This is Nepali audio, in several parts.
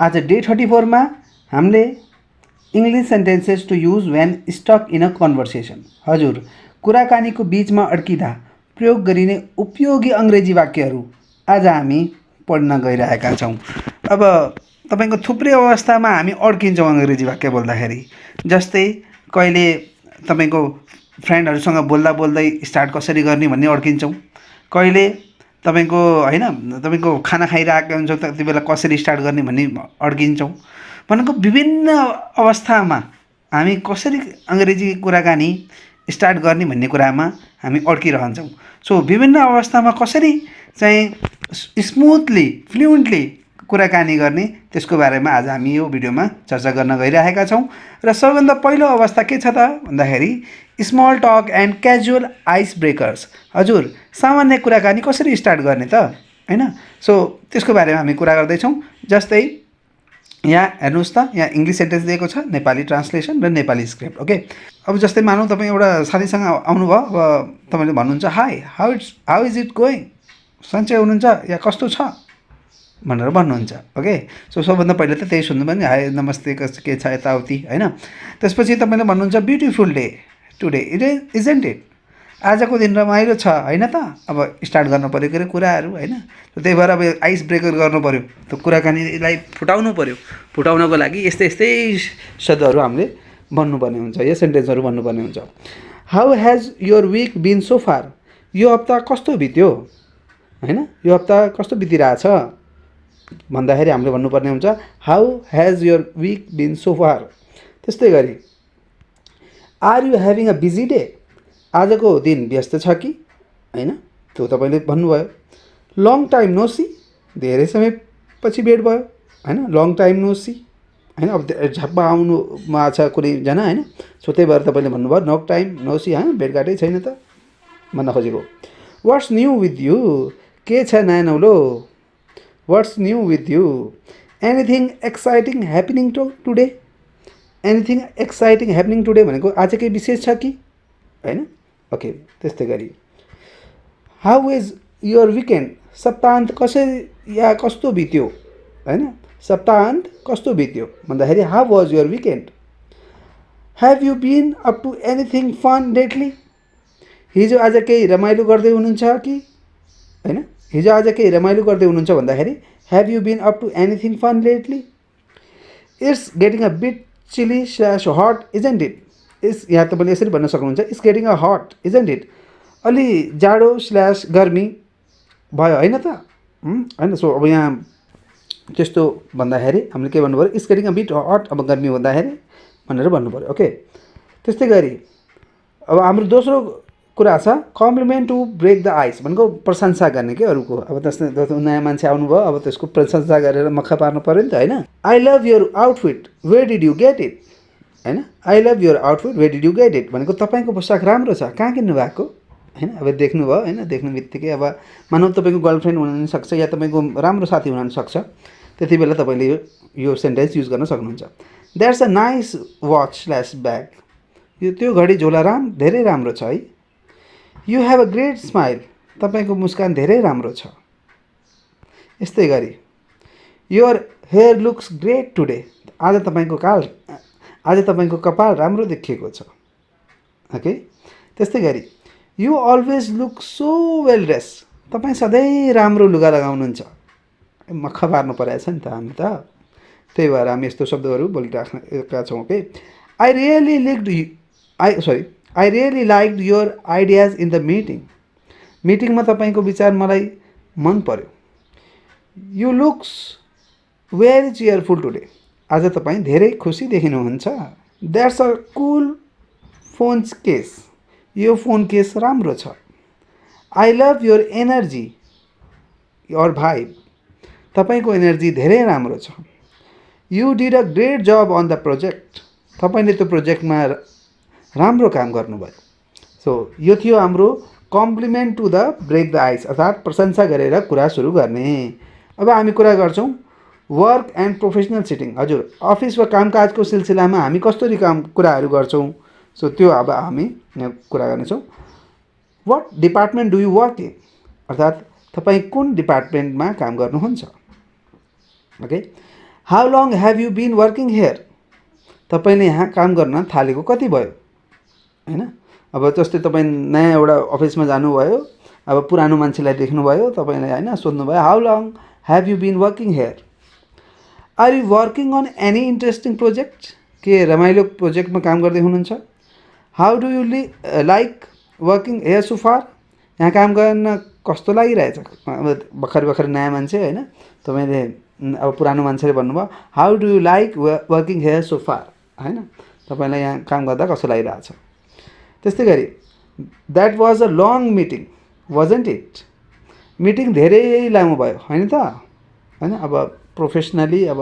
आज डे 34 मा हामीले English sentences to use when stuck in a conversation. हजुर, कुराकानीको बीचमा अड्किँदा प्रयोग गरिने उपयोगी अङ्ग्रेजी वाक्यहरू आज हामी पढ्न गइरहेका छौँ। अब तपाईँको थुप्रै अवस्थामा हामी अड्किन्छौँ अङ्ग्रेजी वाक्य बोल्दाखेरि। जस्तै कहिले तपाईँको फ्रेन्डहरूसँग बोल्दा बोल्दै स्टार्ट कसरी गर्ने भन्ने अड्किन्छौँ। कहिले तपाईँको होइन तपाईँको खाना खाइरहेको हुन्छ त्यति बेला कसरी स्टार्ट गर्ने भन्ने अड्किन्छौँ। भनेको विभिन्न अवस्थामा हामी कसरी अङ्ग्रेजी कुराकानी स्टार्ट गर्ने भन्ने कुरामा हामी अड्किरहन्छौँ। सो विभिन्न अवस्थामा कसरी चाहिँ स्मुथली फ्लुएन्टली कुराकानी गर्ने त्यसको बारेमा आज हामी यो भिडियोमा चर्चा गर्न गइरहेका छौँ। र सबैभन्दा पहिलो अवस्था के छ त भन्दाखेरि small talk and casual ice breakers. हजुर, सामान्य कुराकानी कसरी स्टार्ट गर्ने त होइन। सो त्यसको बारेमा हामी कुरा गर्दैछौँ। जस्तै यहाँ हेर्नुहोस् त, यहाँ इङ्ग्लिस सेन्टेन्स दिएको छ, नेपाली ट्रान्सलेसन र नेपाली स्क्रिप्ट। ओके, अब जस्तै मानौँ तपाईँ एउटा साथीसँग आउनुभयो, अब तपाईँले भन्नुहुन्छ hi how is it going, सन्चै हुनुहुन्छ या कस्तो छ भनेर भन्नुहुन्छ। ओके, सो सबभन्दा पहिले त त्यही सुन्नु पनि हाई नमस्ते के छ यताउति होइन। त्यसपछि तपाईँले भन्नुहुन्छ beautiful day today isn't it, आजको दिन रमाइलो छ होइन त। अब स्टार्ट गर्नु पऱ्यो के अरे कुराहरू होइन। त्यही भएर अब आइस ब्रेकर गर्नु पऱ्यो, त्यो कुराकानीलाई फुटाउनु पऱ्यो। फुटाउनको लागि यस्तै यस्तै शब्दहरू हामीले भन्नुपर्ने हुन्छ, यो सेन्टेन्सहरू भन्नुपर्ने हुन्छ। How has your week been so far, यो हप्ता कस्तो बित्यो होइन, यो हप्ता कस्तो बितिरहेछ भन्दाखेरि हामीले भन्नुपर्ने हुन्छ how has your week been so far. त्यस्तै गरी are you having a busy day, आजको दिन व्यस्त छ कि होइन, त्यो तपाईँले भन्नुभयो। लङ टाइम नो सी, धेरै समयपछि भेट भयो होइन, लङ टाइम नो सी होइन। अब झ्याप्प आउनुमा छ कुनैजना होइन, सो त्यही भएर तपाईँले भन्नुभयो लङ टाइम नो सी, भेटघाटै छैन त भन्न खोजेको। वाट्स न्यू विथ यु, के छ नयाँ नौलो, what's new with you. Anything exciting happening today, anything exciting happening today भनेको आज केही विशेष छ कि होइन। ओके, त्यस्तै गरी हाउ इज योर विकेन्ड, सप्ताहन्त कसरी या कस्तो बित्यो होइन, सप्ताहन्त कस्तो बित्यो भन्दाखेरि how was your weekend. Have you been up to anything fun lately, हिजो आज केही रमाइलो गर्दै हुनुहुन्छ कि होइन, हिजो आज केही रमाइलो गर्दै हुनुहुन्छ भन्दाखेरि have you been up to anything fun lately. It's getting a bit chilly slash hot isn't it, यहाँ तपाईँले यसरी भन्न सक्नुहुन्छ it's getting a hot isn't it, अलि जाडो स्ल्यास गर्मी भयो होइन त होइन। सो अब यहाँ त्यस्तो भन्दाखेरि हामीले के भन्नु पऱ्यो, it's getting a bit hot, अब गर्मी भन्दाखेरि भनेर भन्नु पऱ्यो। ओके, त्यस्तै गरी अब हाम्रो दोस्रो कुरा छ compliment to break the ice, भनेको प्रशंसा गर्ने के अरूको। अब त्यस्तो नयाँ मान्छे आउनुभयो, अब त्यसको प्रशंसा गरेर मक्खा पार्नु पऱ्यो नि त होइन। I love your outfit where did you get it होइन, I love your outfit where did you get it भनेको तपाईँको पोसाक राम्रो छ, कहाँ किन्नु भएको होइन। अब देख्नुभयो होइन, देख्नु बित्तिकै अब मानव तपाईँको गर्लफ्रेन्ड हुनसक्छ या तपाईँको राम्रो साथी हुनसक्छ, त्यति बेला तपाईँले यो सेन्टेन्स युज गर्न सक्नुहुन्छ। That's a nice watch slash bag, यो त्यो घडी झोला धेरै राम्रो छ है। You have a great smile, तपाईँको मुस्कान धेरै राम्रो छ। यस्तै गरी your hair looks great today, आज तपाईँको कपाल राम्रो देखिएको छ। ओके, त्यस्तै गरी you always look so well dressed, तपाईँ सधैँ राम्रो लुगा लगाउनुहुन्छ, मक्खा पार्नु परेको छ नि त हामी त, त्यही भएर हामी यस्तो शब्दहरू बोलिराखेका छौँ। Okay, I really liked your ideas in the meeting, मिटिङमा तपाईँको विचार मलाई मन पर्यो। You looks very cheerful today, आज तपाईँ धेरै खुसी देखिनुहुन्छ। That's a cool phone case, यो फोन केस राम्रो छ। I love your energy your vibe, तपाईँको एनर्जी धेरै राम्रो छ। You did a great job on the project, तपाईँले त्यो प्रोजेक्टमा राम्रो काम गर्नुभयो। सो यो थियो हाम्रो compliment to the break the ice, अर्थात् प्रशंसा गरेर कुरा सुरु गर्ने। अब हामी कुरा गर्छौँ वर्क एन्ड प्रोफेसनल सिटिङ। हजुर, अफिस वा कामकाजको सिलसिलामा हामी कसरी कुराहरू गर्छौँ, सो त्यो अब हामी यहाँ कुरा गर्नेछौँ। What department do you work in, अर्थात् तपाईँ कुन डिपार्टमेन्टमा काम गर्नुहुन्छ। Okay, how long have you been working here? तपाईँले यहाँ काम गर्न थालेको कति भयो? होइन, अब जस्तै तपाईँ नयाँ एउटा अफिसमा जानुभयो, अब पुरानो मान्छेलाई देख्नुभयो, तपाईँले होइन सोध्नुभयो how long have you been working here? Are you working on any interesting project? के रमाइलो प्रोजेक्टमा काम गर्दै हुनुहुन्छ? How do you like working here so far? यहाँ काम गर्न कस्तो लागिरहेछ? अब भर्खर नयाँ मान्छे होइन, तपाईँले अब पुरानो मान्छेले भन्नुभयो how do you like working here so far? होइन, तपाईँलाई यहाँ काम गर्दा कस्तो लागिरहेछ? त्यस्तै गरी that was a long meeting wasn't it? Meeting धेरै लामो भयो होइन त? होइन, अब प्रोफेसनली अब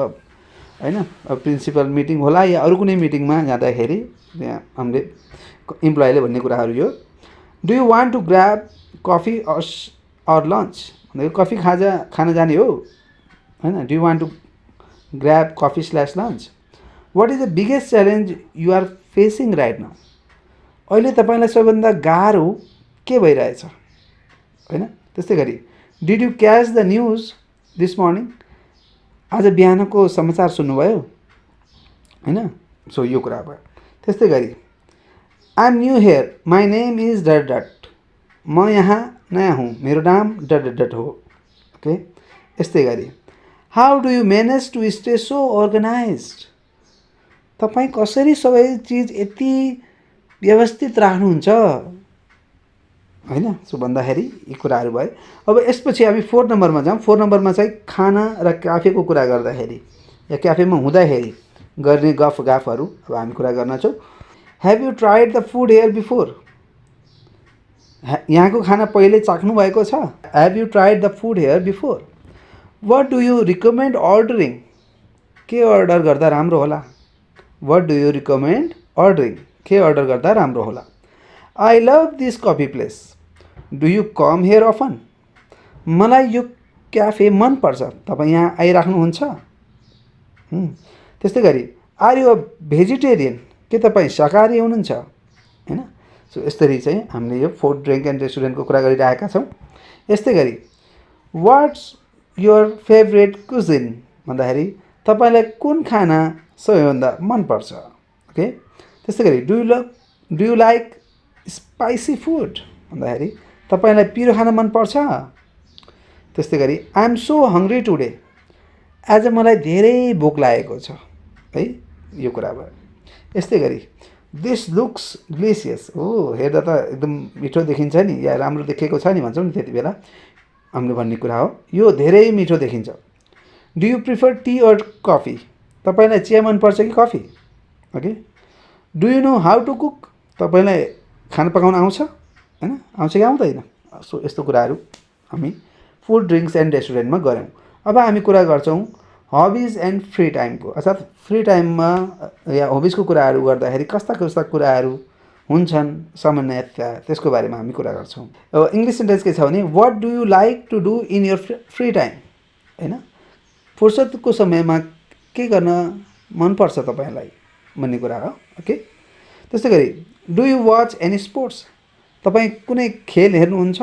होइन अब प्रिन्सिपल मिटिङ होला या अरू कुनै मिटिङमा जाँदाखेरि यहाँ हामीले इम्प्लोइले भन्ने कुराहरू यो। Do you want to grab coffee or lunch? भनेको कफी खान जाने हो होइन, do you want to grab coffee / lunch? What is the biggest challenge you are facing right now? अहिले तपाईँलाई सबैभन्दा गाह्रो के भइरहेछ होइन? त्यस्तै गरी did you catch the news this morning? आज बिहानको समाचार सुन्नुभयो होइन? सो यो कुरा भयो। त्यस्तै गरी I am new here my name is dot dot? म यहाँ नयाँ हुँ, मेरो नाम डट डट डट हो। ओके, यस्तै गरी how do you manage to stay so organised? तपाईँ कसरी सबै चिज यति व्यवस्थित राख्नुहुन्छ होइन? सो भन्दाखेरि यी कुराहरू भयो। अब यसपछि हामी 4 नम्बरमा जाउँ। 4 नम्बरमा चाहिँ खाना र क्याफेको कुरा गर्दाखेरि या क्याफेमा हुँदाखेरि गर्ने गफगाफहरू अब हामी कुरा गर्नेछौँ। Have you tried the food here before? यहाँको खाना पहिले चाख्नु भएको छ? Have you tried the food here before? What do you recommend ordering? के अर्डर गर्दा राम्रो होला? What do you recommend ordering? के अर्डर गर्दा राम्रो होला? I love this coffee place, do you come here often? मलाई यो क्याफे मनपर्छ, तपाईँ यहाँ आइराख्नुहुन्छ? त्यस्तै गरी आर यु अ भेजिटेरियन? के तपाईँ शाकाहारी हुनुहुन्छ होइन? सो यसरी चाहिँ हामीले यो फुड ड्रिङ्क एन्ड रेस्टुरेन्टको कुरा गरिरहेका छौँ। यस्तै गरी वाट्स योर फेभरेट कुजिन? भन्दाखेरि तपाईँलाई कुन खाना सबैभन्दा मनपर्छ? ओके, त्यस्तै गरी do you like spicy food? भन्दाखेरि तपाईँलाई पिरो खाना मनपर्छ? त्यस्तै गरी I am so hungry today, आज मलाई धेरै भोक लागेको छ है, यो कुरा भयो। यस्तै गरी दिस लुक्स डिलिसियस, हो हेर्दा त एकदम मिठो देखिन्छ नि या राम्रो देखेको छ नि भन्छौँ नि, त्यति बेला हामीले भन्ने कुरा हो, यो धेरै मिठो देखिन्छ। Do you prefer tea or coffee? तपाईँलाई चिया मनपर्छ कि coffee? Okay, do you know how to cook? तपाईँलाई खाना पकाउन आउँछ होइन? आउँछ कि आउँदैन? सो यस्तो कुराहरू हामी फुड ड्रिङ्क्स एन्ड रेस्टुरेन्टमा गऱ्यौँ। अब हामी कुरा गर्छौँ हबिज एन्ड फ्री टाइमको, अर्थात् फ्री टाइममा या हबिजको कुराहरू गर्दाखेरि कस्ता कस्ता कुराहरू हुन्छन् सामान्यतया, त्यसको बारेमा हामी कुरा गर्छौँ। अब इङ्ग्लिस सेन्टेन्स के छ भने what do you like to do in your free time? होइन, फुर्सदको समयमा के गर्न मनपर्छ तपाईँलाई भन्ने कुरा हो। ओके, त्यस्तै गरी do you watch any sports? तपाईँ कुनै खेल हेर्नुहुन्छ?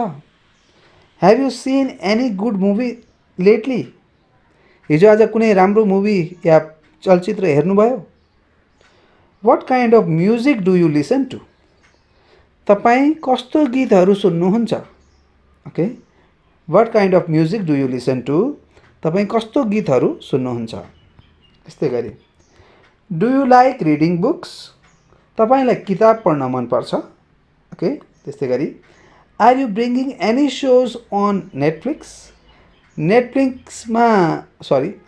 Have you seen any good movie lately? हिजो आज कुनै राम्रो मुभी या चलचित्र हेर्नुभयो? What kind of music do you listen to? तपाईँ कस्तो गीतहरू सुन्नुहुन्छ? Okay, what kind of music do you listen to? तपाईँ कस्तो गीतहरू सुन्नुहुन्छ? त्यस्तै गरी do you like reading books? तपाईँलाई किताब पढ्न मनपर्छ? ओके, त्यस्तै गरी are you bringing any shows on Netflix?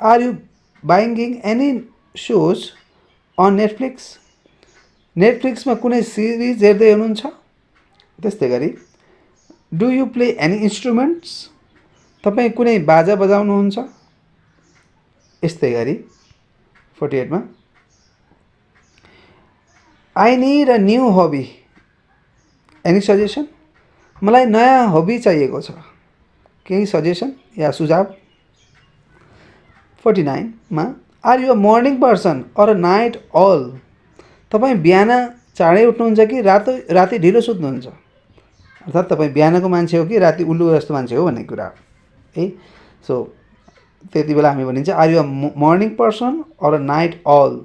Are you bingeing any shows on Netflix? नेटफ्लिक्समा कुनै सिरिज हेर्दै हुनुहुन्छ? त्यस्तै गरी do you play any instruments? तपाईँ कुनै बाजा बजाउनुहुन्छ? यस्तै गरी 48 मा I need a new hobby, any suggestion? मलाई नयाँ हबी चाहिएको छ, केही सजेसन या सुझाव? 49 मा are you a morning person or a night owl? तपाईँ बिहान चाँडै उठ्नुहुन्छ कि राति ढिलो सुत्नुहुन्छ? अर्थात् तपाईँ बिहानको मान्छे हो कि राति उल्लु जस्तो मान्छे हो भन्ने कुरा है। सो त्यति बेला हामी भनिन्छ are you a morning person or a night owl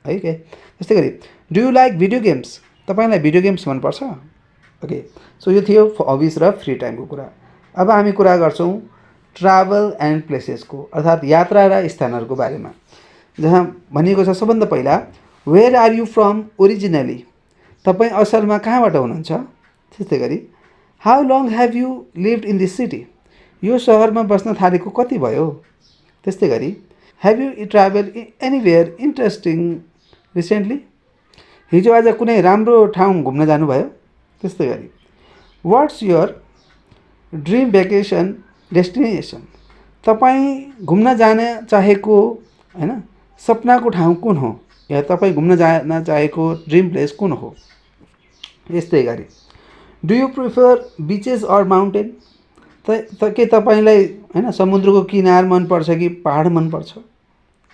है के। त्यस्तै गरी do you like video games, तपाईँलाई भिडियो गेम्स मनपर्छ। ओके, सो यो थियो हबिज र फ्री टाइमको कुरा। अब हामी कुरा गर्छौँ ट्राभल एन्ड प्लेसेसको, अर्थात् यात्रा र स्थानहरूको बारेमा, जहाँ भनिएको छ सबभन्दा पहिला where are you from originally, तपाईँ असलमा कहाँबाट हुनुहुन्छ। त्यस्तै गरी how long have you lived in this city, यो सहरमा बस्न थालेको कति भयो। त्यस्तै गरी have you travel anywhere interesting recently, हिजो आज कुनै राम्रो ठाउँ घुम्न जानुभयो। त्यस्तै गरी what's your dream vacation destination, तपाईँ घुम्न जान चाहेको होइन सपनाको ठाउँ कुन हो, या तपाईँ घुम्न जान चाहेको ड्रिम प्लेस कुन हो। यस्तै गरी do you prefer beaches or mountain, के तपाईँलाई होइन समुद्रको किनार मनपर्छ कि पहाड मनपर्छ।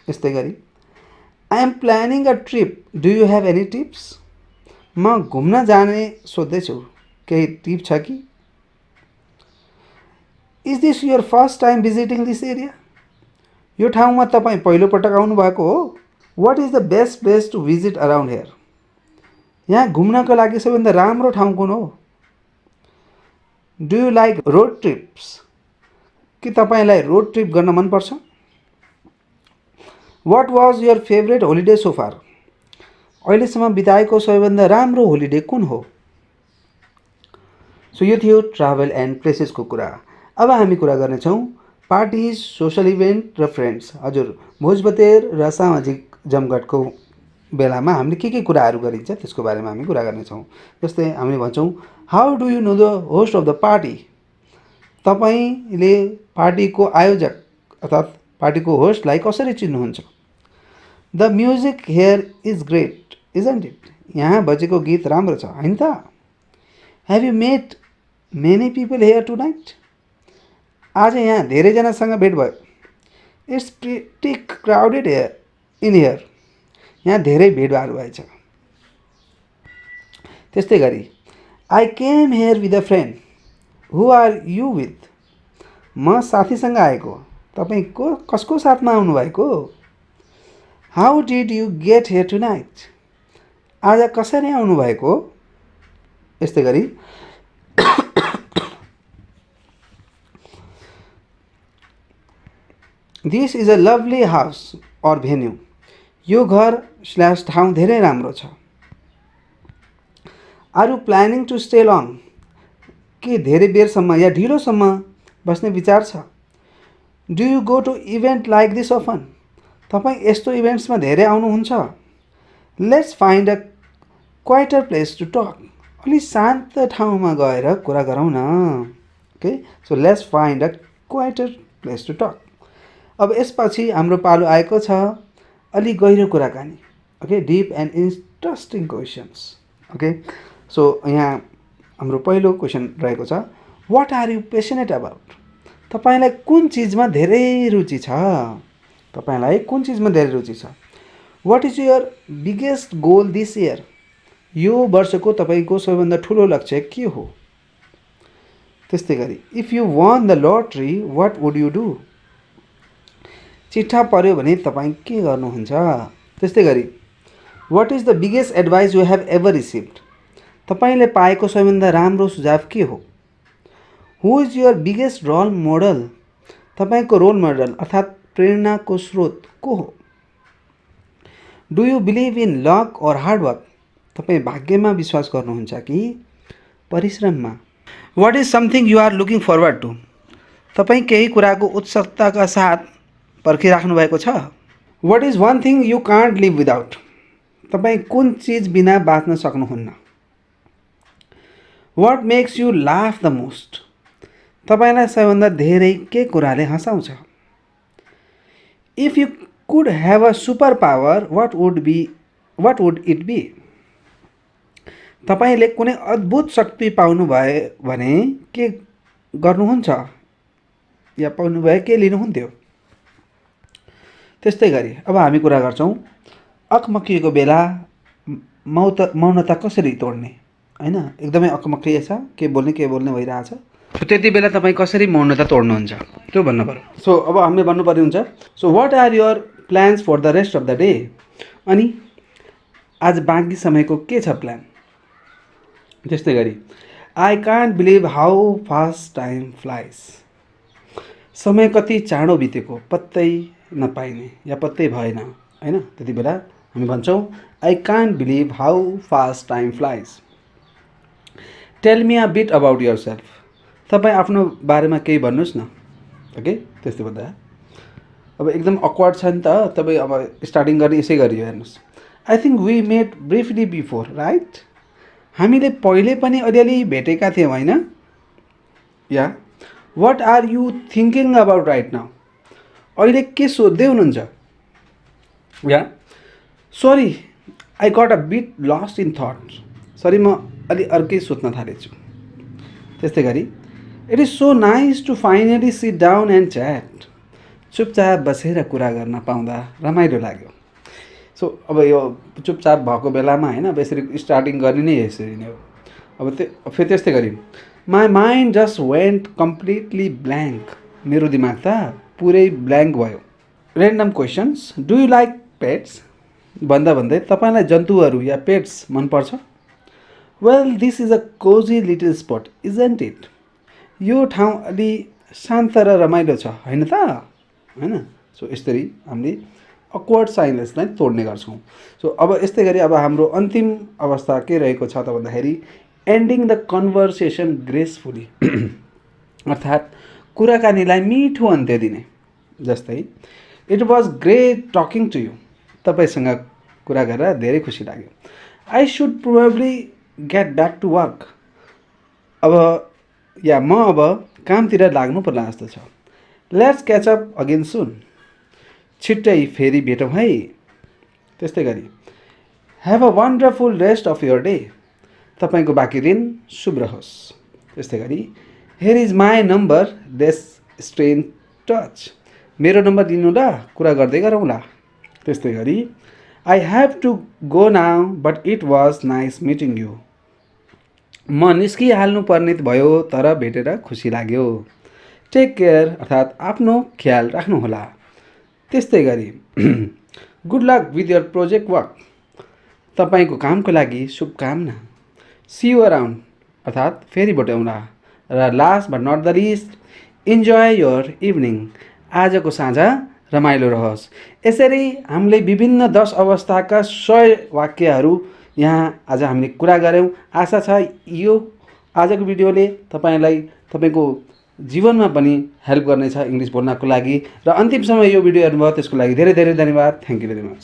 यस्तै गरी I am planning a trip, do you have any tips, म घुम्न जाने सोध्दैछु, केही टिप छ कि। Is this your first time visiting this area, यो ठाउँमा तपाईँ पहिलोपटक आउनुभएको हो। What is the best place to visit around here, यहाँ घुम्नको लागि सबैभन्दा राम्रो ठाउँ कुन हो। Do you like road trips, कि तपाईँलाई रोड ट्रिप गर्न मनपर्छ। What was your favourite holiday so far, अहिलेसम्म बिताएको सबैभन्दा राम्रो होलिडे कुन हो। सो यो थियो ट्राभल एन्ड प्लेसेसको कुरा। अब हामी कुरा गर्नेछौँ पार्टिज, सोसल इभेन्ट र फ्रेन्ड्स। हजुर, भोजभतेर र सामाजिक जमघटको बेलामा हामीले के कुराहरू गरिन्छ त्यसको बारेमा हामी कुरा गर्नेछौँ। जस्तै हामीले भन्छौँ how do you know the host of the party, तपाईँले पार्टीको आयोजक अर्थात् पार्टीको होस्टलाई कसरी चिन्नुहुन्छ। The music here is great isn't it, यहाँ बजेको गीत राम्रो छ होइन त। Have you met many people here tonight, आज यहाँ धेरैजनासँग भेट भयो। It's pretty crowded in here, यहाँ धेरै भिडभाड भएछ। त्यस्तै गरी I came here with a friend, who are you with, म साथीसँग आएको, तपाईँ कसको साथमा आउनुभएको। How did you get here tonight, आज कसरी आउनुभएको। यस्तै गरी this is a lovely house or venue, यो घर / ठाउँ धेरै राम्रो छ। Are you planning to stay long, के धेरै बेरसम्म या ढिलोसम्म बस्ने विचार छ। Do you go to event like this often, तपाईँ यस्तो इभेन्ट्समा धेरै आउनुहुन्छ। Let's find a quieter place to talk, अलिक शान्त ठाउँमा गएर कुरा गरौँ न। Okay, so let's find a quieter place to talk. अब यसपछि हाम्रो पालो आएको छ अलि गहिरो कुराकानी। Okay, deep and interesting questions. Okay, so यहाँ हाम्रो पहिलो क्वेसन रहेको छ what are you passionate about, तपाईँलाई कुन चिजमा धेरै रुचि छ। तपाईँलाई कुन चिजमा धेरै रुचि छ। What is your biggest goal this year, यो वर्षको तपाईँको सबैभन्दा ठुलो लक्ष्य के हो। त्यस्तै गरी if you won the lottery what would you do, चिट्ठा पर्यो भने तपाईँ के गर्नुहुन्छ। त्यस्तै गरी what is the biggest advice you have ever received, तपाईँले पाएको सबैभन्दा राम्रो सुझाव के हो। Who is your biggest role model, तपाईँको रोल मोडल अर्थात् प्रेरणाको स्रोत को हो। Do you believe in luck or hard work, तपाईँ भाग्यमा विश्वास गर्नुहुन्छ कि परिश्रममा। What is something you are looking forward to, तपाईँ केही कुराको उत्सुकताका साथ पर्खिराख्नु भएको छ। What is one thing you can't live without, तपाईँ कुन चिज बिना बाँच्न सक्नुहुन्न। What makes you laugh the most, तपाईँलाई सबैभन्दा धेरै के कुराले हँसाउँछ। If you could have a super power what would it be, तपाईँले कुनै अद्भुत शक्ति पाउनु भए भने के गर्नुहुन्छ या पाउनु भए के लिनुहुन्थ्यो। त्यस्तै गरी अब हामी कुरा गर्छौँ अकमकिएको बेला मौनता कसरी तोड्ने। होइन, एकदमै अकमकिए छ, के बोल्ने भइरहेछ, सो त्यति बेला तपाईँ कसरी मौनता तोड्नुहुन्छ त्यो भन्नु पऱ्यो। सो अब हामीले भन्नुपर्ने हुन्छ so what are your plans for the rest of the day. अनि आज बाँकी समयको के छ प्लान। त्यस्तै गरी I can't believe how fast time flies. समय कति चाँडो बितेको पत्तै नपाइने या पत्तै भएन होइन। त्यति बेला हामी भन्छौँ I can't believe how fast time flies. Tell me a bit about yourself. तपाईँ आफ्नो बारेमा केही भन्नुहोस् न। ओके त्यस्तो भन्दा अब एकदम अक्वर्ड छ नि त। तपाईँ अब स्टार्टिङ गर्ने यसै गरी हेर्नुहोस्। I think we met briefly before right. हामीले पहिले पनि अलिअलि भेटेका थियौँ होइन। Yeah what are you thinking about right now. अहिले के सोध्दै हुनुहुन्छ। Yeah sorry I got a bit lost in that. Sorry म अलि अर्कै सोच्न थालेछु। त्यस्तै गरी it is so nice to finally sit down and chat. चुपचाप बसेर कुरा गर्न पाउँदा रमाइलो लाग्यो। सो अब यो चुपचाप भएको बेलामा होइन अब यसरी स्टार्टिङ गर्ने नै यसरी नै हो। अब फेरि त्यस्तै गरी my mind just went completely blank. मेरो दिमाग त पुरै ब्ल्याङ्क भयो। Random questions do you like pets भन्दा भन्दै तपाईँलाई जन्तुहरू या पेट्स मनपर्छ। Well this is a cosy little spot isn't it. यो ठाउँ अलि शान्त र रमाइलो छ होइन त होइन। सो यसरी हामीले अक्वर्ड साइलेन्सलाई तोड्ने गर्छौँ। सो अब यस्तै गरी अब हाम्रो अन्तिम अवस्था के रहेको छ त भन्दाखेरि एन्डिङ द कन्भर्सेसन ग्रेसफुली। अर्थात् कुराकानीलाई मिठो अन्त्य दिने। जस्तै it was great talking to you. तपाईँसँग कुरा गरेर धेरै खुसी लाग्यो। I should probably get back to work. अब या म अब कामतिर लाग्नु पर्ला जस्तो छ। Let's catch up again soon. छिट्टै फेरि भेटौँ है। त्यस्तै गरी have a wonderful rest of your day. तपाईँको बाँकी दिन शुभ रहोस्। त्यस्तै गरी here is my number let's stay in touch. मेरो नम्बर दिनु ल कुरा गर्दै गरौँला। त्यस्तै गरी I have to go now but it was nice meeting you. म निस्किहाल्नु पर्ने भयो तर भेटेर खुसी लाग्यो। टेक केयर अर्थात् आफ्नो ख्याल राख्नुहोला। त्यस्तै गरी good luck with your project work. तपाईँको कामको लागि शुभकामना। सी यु अराउन्ड अर्थात् फेरि भेटौँला। र last but not the least enjoy your evening. आजको साँझ रमाइलो रहोस्। यसरी हामीले विभिन्न 10 अवस्थाका 100 वाक्यहरू यहाँ आज हामीले कुरा गऱ्यौँ। आशा छ यो आजको भिडियोले तपाईँलाई तपाईँको जीवनमा पनि हेल्प गर्नेछ इङ्ग्लिस बोल्नको लागि। र अन्तिम समय यो भिडियो हेर्नुभयो त्यसको लागि धेरै धेरै धन्यवाद। Thank you very much.